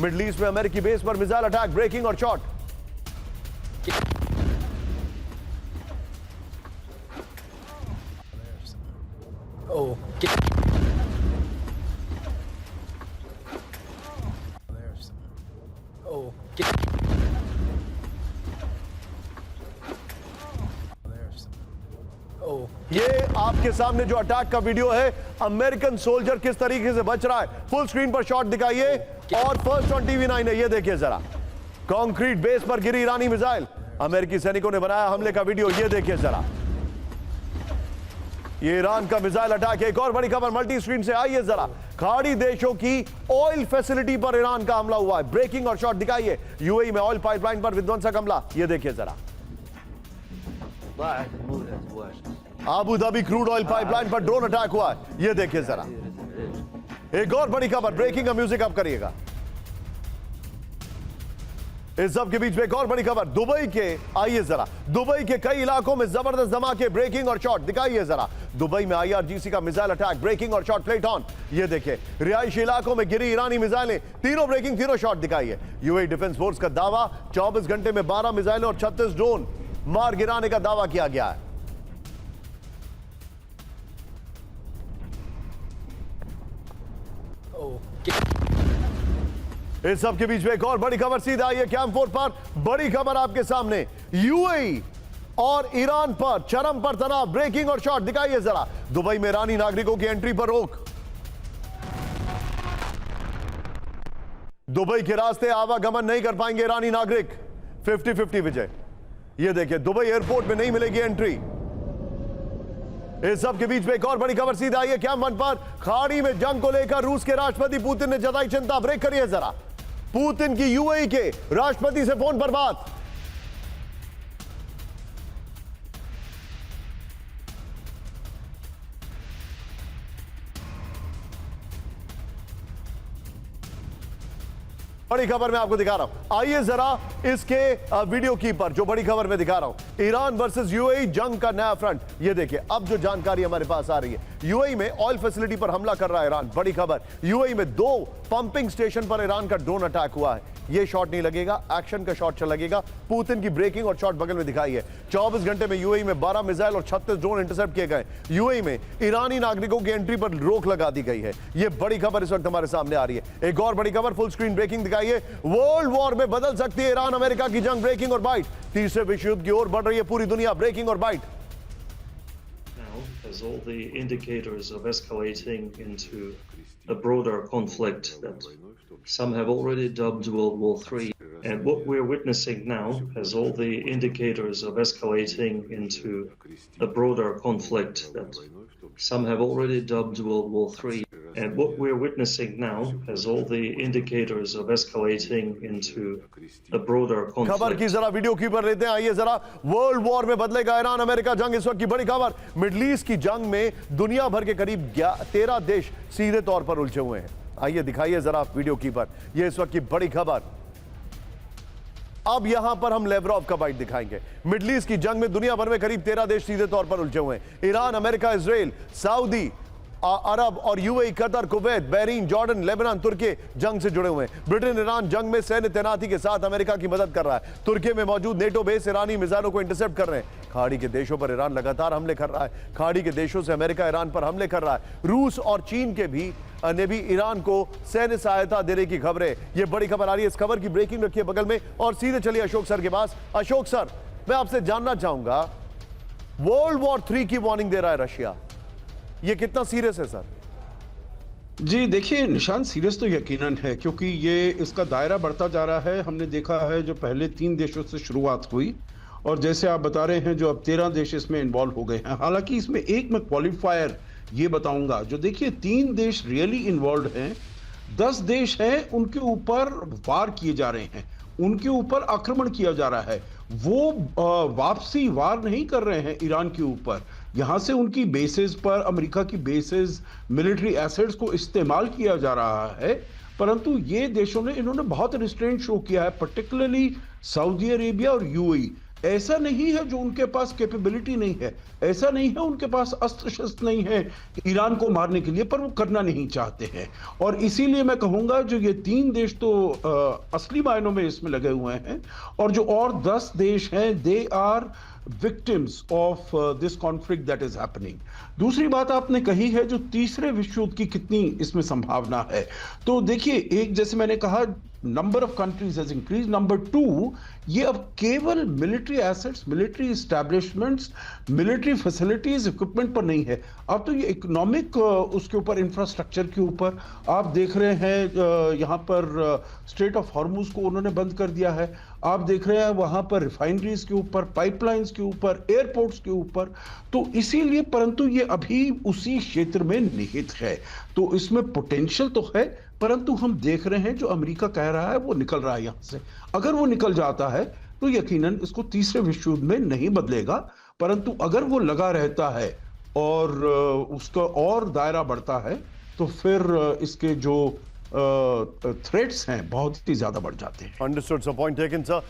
Middle east में अमेरिकी base पर मिसाइल अटैक, ब्रेकिंग और शॉट। ये आपके सामने जो अटैक का वीडियो है, अमेरिकन सोल्जर किस तरीके से बच रहा है, फुल स्क्रीन पर शॉट दिखाइए और फर्स्ट ऑन टीवी 9 है। ये देखिए जरा, कंक्रीट बेस पर गिरी ईरानी मिसाइल, अमेरिकी सैनिकों ने बनाया हमले का वीडियो। ये देखिए जरा, ये ईरान का मिसाइल अटैक। एक और बड़ी खबर मल्टी स्क्रीन से आई है जरा, खाड़ी देशों की ऑयल फैसिलिटी पर ईरान का हमला हुआ है, ब्रेकिंग और शॉट दिखाइए। यूएई में ऑयल पाइपलाइन पर विध्वंसक हमला, ये देखिए जरा। Abu Dhabi crude oil pipeline पर ड्रोन अटैक हुआ है, ये देखिए जरा। एक और बड़ी खबर, ब्रेकिंग का म्यूजिक आप करिएगा। इस सब के बीच में एक और बड़ी खबर, दुबई के, आइए जरा, दुबई के कई इलाकों में जबरदस्त धमाके, ब्रेकिंग और शॉट दिखाइए जरा। दुबई में आईआरजीसी का मिसाइल अटैक, ब्रेकिंग और शॉट प्लेट ऑन, ये देखिए। रिहायशी इलाकों में गिरी ईरानी मिसाइलें, तीनों ब्रेकिंग, तीनों शॉट दिखाइए। यूएई डिफेंस फोर्स का दावा, 24 घंटे में 12 मिसाइलें और 36 ड्रोन मार गिराने का दावा किया गया है। इस सब के बीच में एक और बड़ी खबर सीधा आई है कैंप 4 पर। बड़ी खबर आपके सामने, यूएई और ईरान पर चरम पर तनाव, ब्रेकिंग और शॉट दिखाइए जरा। दुबई में ईरानी नागरिकों की एंट्री पर रोक, दुबई के रास्ते आवागमन नहीं कर पाएंगे ईरानी नागरिक, 50-50 विजय। ये देखिए, दुबई एयरपोर्ट में नहीं मिलेगी एंट्री। इस सब के बीच में एक और बड़ी खबर सीधा आई है कैंप 1 पर। खाड़ी में जंग को लेकर रूस के राष्ट्रपति पुतिन ने जताई चिंता, ब्रेक करिए जरा। पुतिन की यूएई के राष्ट्रपति से फोन पर बात। बड़ी खबर मैं आपको दिखा रहा हूं, आइए जरा इसके वीडियो की पर जो बड़ी खबर मैं दिखा रहा हूं, ईरान वर्सेस यूएई जंग का नया फ्रंट। ये देखिए, अब जो जानकारी हमारे पास आ रही है, यूएई में ऑयल फैसिलिटी पर हमला कर रहा है ईरान। बड़ी खबर, यूएई में 2 पंपिंग स्टेशन पर ईरान का ड्रोन अटैक हुआ है। ये शॉट नहीं लगेगा, एक्शन का शॉट लगेगा। पुतिन की ब्रेकिंग और शॉट बगल में दिखाई है। 24 घंटे में यूएई में 12 मिसाइल और 36 ड्रोन इंटरसेप्ट किए गए। यूएई में ईरानी नागरिकों की एंट्री पर रोक लगा दी गई है। ये बड़ी खबर इस वक्त हमारे सामने आ रही है। एक और बड़ी खबर, फुल स्क्रीन ब्रेकिंग दिखाइए। वर्ल्ड वॉर में बदल सकती है ईरान अमेरिका की जंग, ब्रेकिंग और बाइट। तीसरे विश्व युद्ध की ओर बढ़ रही है पूरी दुनिया, ब्रेकिंग और bite. As all the indicators of escalating into a broader conflict that some have already dubbed World War III. And what we're witnessing now has all the indicators of escalating into a broader conflict that some have already dubbed World War III. And what we're witnessing now has all the indicators of escalating into a broader conflict. खबर की जरा video की पर लेते हैं, आइए जरा। World war में बदलेगा ईरान अमेरिका जंग, इस वक्त की बड़ी खबर। मिडल ईस्ट की जंग में दुनिया भर के करीब 13 देश सीधे तौर पर उलझे हुए हैं। आइए दिखाइए जरा वीडियो की पर, यह इस वक्त की बड़ी खबर। अब यहां पर हम लेवरॉव का बाइट दिखाएंगे। मिडल ईस्ट की जंग में दुनिया भर में करीब 13 देश सीधे तौर पर उलझे हुए हैं। Iran, America, Israel, Saudi Arab और UAE, Qatar, Kuwait, Bahrain, Jordan, Lebanon, Turkey जंग से जुड़े हुए हैं। ब्रिटेन ईरान जंग में सैन्य तैनाती के साथ अमेरिका की मदद कर रहा है। तुर्की में मौजूद नेटो बेस ईरानी मिसाइलों को इंटरसेप्ट कर रहे हैं। खाड़ी के देशों पर ईरान लगातार हमले कर रहा है। खाड़ी के देशों से अमेरिका ईरान पर हमले कर रहा है। रूस और चीन के ने भी ईरान को सैन्य सहायता देने की खबरें, ये बड़ी खबर आ रही है। इस खबर की ब्रेकिंग रखिए बगल में और सीधे चलिए अशोक सर के पास। अशोक सर, मैं आपसे जानना चाहूंगा, वर्ल्ड वॉर 3 की वार्निंग दे रहा है रशिया, ये कितना सीरियस है सर? जी देखिए निशान, सीरियस तो यकीनन है, क्योंकि ये इसका दायरा बढ़ता जा रहा है। हमने देखा है जो पहले 3 देशों से शुरुआत हुई और जैसे आप बता रहे हैं जो अब 13 देश इसमें इन्वॉल्व हो गए हैं। हालांकि इसमें एक मैं क्वालिफायर ये बताऊंगा, जो देखिए 3 देश रियली इन्वॉल्व हैं, 10 देश हैं उनके ऊपर वार किए जा रहे हैं, उनके ऊपर आक्रमण किया जा रहा है। वो वापसी वार नहीं कर रहे हैं ईरान के ऊपर, यहां से उनकी बेसेस पर, अमेरिका की बेसेस, मिलिट्री एसेट्स को इस्तेमाल किया जा रहा है। परंतु ये देशों ने, इन्होंने बहुत रिस्ट्रेंट शो किया है, पर्टिकुलरली सऊदी अरेबिया और यूएई। ऐसा नहीं है जो उनके पास कैपेबिलिटी नहीं है, ऐसा नहीं है उनके पास अस्त्र शस्त्र नहीं है ईरान को मारने के लिए, पर वो करना नहीं चाहते हैं। और इसीलिए मैं कहूंगा जो ये 3 देश तो असली मायनों में इसमें लगे हुए हैं, और जो और 10 देश हैं they are victims of this conflict that is happening। दूसरी बात आपने कही है जो तीसरे विश्व युद्ध की कितनी इसमें संभावना है, तो देखिए एक जैसे मैंने कहा number of countries has increase, number 2 ये अब केवल military assets, military establishments, military facilities, equipment पर नहीं है, अब तो ये इकोनॉमिक उसके ऊपर, इंफ्रास्ट्रक्चर के ऊपर आप देख रहे हैं यहाँ पर स्ट्रेट ऑफ हॉर्मुज को उन्होंने बंद कर दिया है, आप देख रहे हैं वहां पर रिफाइनरीज के ऊपर, पाइपलाइंस के ऊपर, एयरपोर्ट्स के ऊपर, तो इसीलिए, परंतु ये अभी उसी क्षेत्र में निहित है, तो इसमें पोटेंशियल तो है, परंतु हम देख रहे हैं जो अमेरिका कह रहा है वो निकल रहा है यहां से। अगर वो निकल जाता है तो यकीनन इसको तीसरे विश्व युद्ध में नहीं बदलेगा, परंतु अगर वो लगा रहता है और उसका और दायरा बढ़ता है तो फिर इसके जो थ्रेट्स हैं बहुत ही ज्यादा बढ़ जाते हैं। Understood sir, point taken sir.